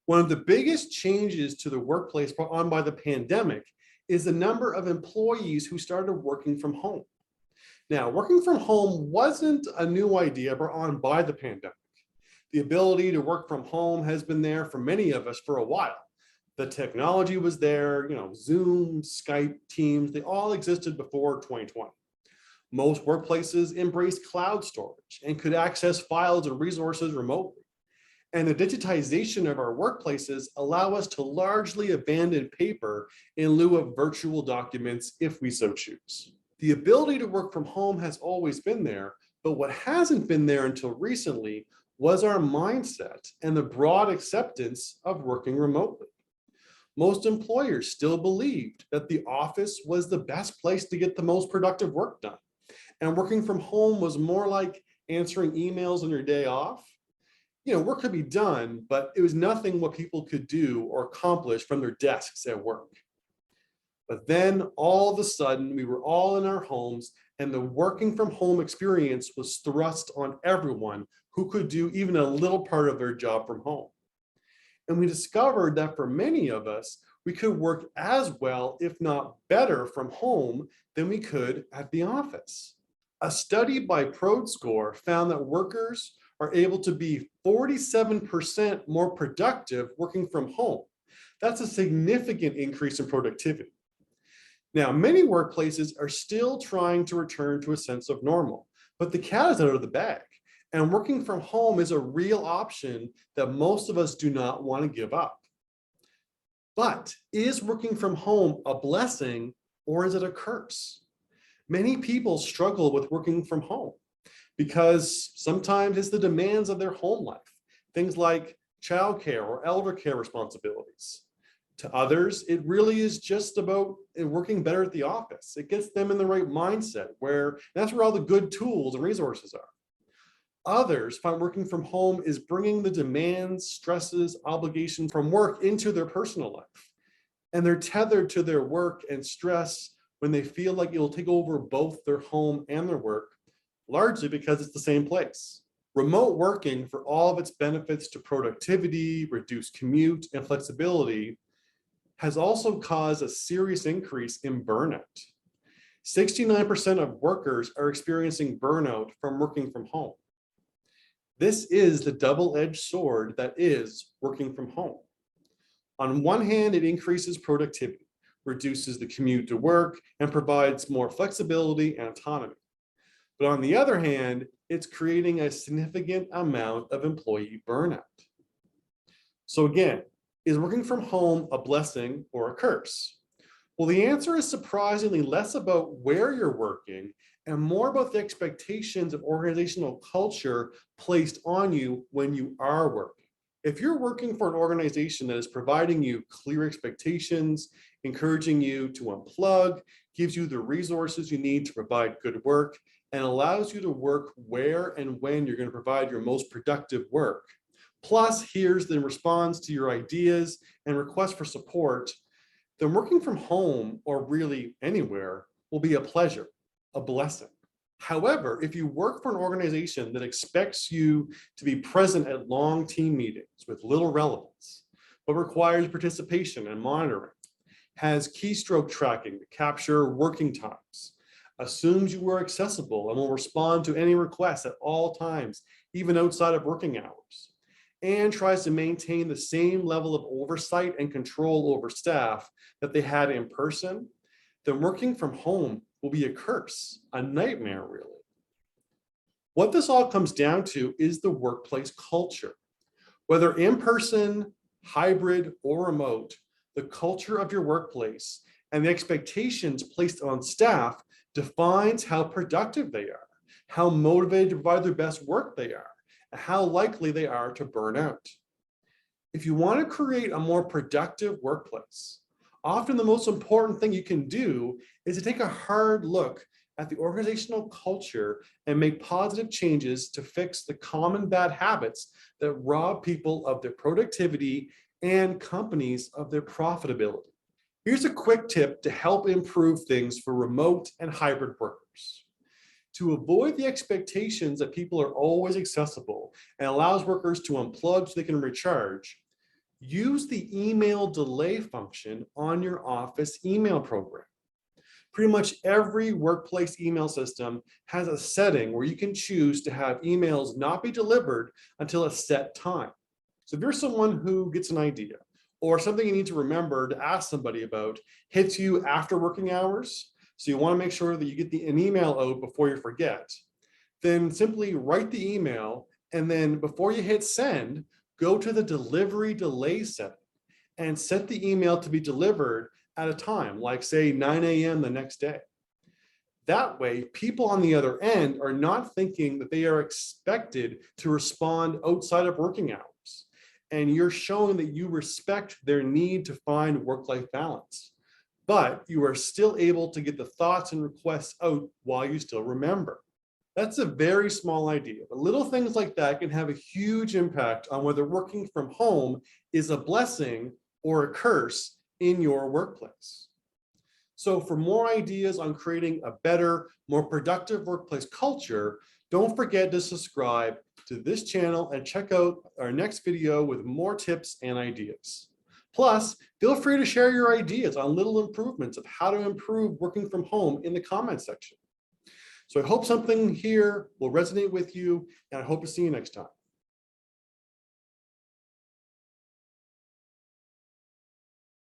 One of the biggest changes to the workplace brought on by the pandemic is the number of employees who started working from home. Now, working from home wasn't a new idea brought on by the pandemic. The ability to work from home has been there for many of us for a while. The technology was there, Zoom, Skype, Teams, they all existed before 2020. Most workplaces embraced cloud storage and could access files and resources remotely. And the digitization of our workplaces allow us to largely abandon paper in lieu of virtual documents if we so choose. The ability to work from home has always been there, but what hasn't been there until recently was our mindset and the broad acceptance of working remotely. Most employers still believed that the office was the best place to get the most productive work done. And working from home was more like answering emails on your day off. Work could be done, but it was nothing what people could do or accomplish from their desks at work. But then all of a sudden, we were all in our homes and the working from home experience was thrust on everyone who could do even a little part of their job from home. And we discovered that for many of us, we could work as well, if not better, from home than we could at the office. A study by ProScore found that workers are able to be 47% more productive working from home. That's a significant increase in productivity. Now, many workplaces are still trying to return to a sense of normal, but the cat is out of the bag. And working from home is a real option that most of us do not want to give up. But is working from home a blessing or is it a curse? Many people struggle with working from home because sometimes it's the demands of their home life, things like childcare or elder care responsibilities. To others, it really is just about working better at the office. It gets them in the right mindset that's where all the good tools and resources are. Others find working from home is bringing the demands, stresses, obligations from work into their personal life. And they're tethered to their work and stress when they feel like it will take over both their home and their work, largely because it's the same place. Remote working, for all of its benefits to productivity, reduced commute, and flexibility, has also caused a serious increase in burnout. 69% of workers are experiencing burnout from working from home. This is the double-edged sword that is working from home. On one hand, it increases productivity, reduces the commute to work, and provides more flexibility and autonomy. But on the other hand, it's creating a significant amount of employee burnout. So again, is working from home a blessing or a curse? Well, the answer is surprisingly less about where you're working and more about the expectations of organizational culture placed on you when you are working. If you're working for an organization that is providing you clear expectations, encouraging you to unplug, gives you the resources you need to provide good work, and allows you to work where and when you're going to provide your most productive work, plus here's the response to your ideas and requests for support, then working from home or really anywhere will be a pleasure, a blessing. However, if you work for an organization that expects you to be present at long team meetings with little relevance, but requires participation and monitoring, has keystroke tracking to capture working times, assumes you are accessible and will respond to any requests at all times, even outside of working hours, and tries to maintain the same level of oversight and control over staff that they had in person, then working from home will be a curse, a nightmare, really. What this all comes down to is the workplace culture. Whether in person, hybrid, or remote, the culture of your workplace and the expectations placed on staff defines how productive they are, how motivated to provide their best work they are, and how likely they are to burn out. If you want to create a more productive workplace, often the most important thing you can do is to take a hard look at the organizational culture and make positive changes to fix the common bad habits that rob people of their productivity and companies of their profitability. Here's a quick tip to help improve things for remote and hybrid workers. To avoid the expectations that people are always accessible and allows workers to unplug so they can recharge, use the email delay function on your Office email program. Pretty much every workplace email system has a setting where you can choose to have emails not be delivered until a set time. So if you're someone who gets an idea or something you need to remember to ask somebody about hits you after working hours, so you want to make sure that you get an email out before you forget, then simply write the email, and then before you hit send, go to the delivery delay setting and set the email to be delivered at a time, like say 9 a.m. the next day. That way, people on the other end are not thinking that they are expected to respond outside of working hours. And you're showing that you respect their need to find work-life balance, but you are still able to get the thoughts and requests out while you still remember. That's a very small idea, but little things like that can have a huge impact on whether working from home is a blessing or a curse in your workplace. So for more ideas on creating a better, more productive workplace culture, don't forget to subscribe to this channel and check out our next video with more tips and ideas. Plus, feel free to share your ideas on little improvements of how to improve working from home in the comments section. So I hope something here will resonate with you, and I hope to see you next time.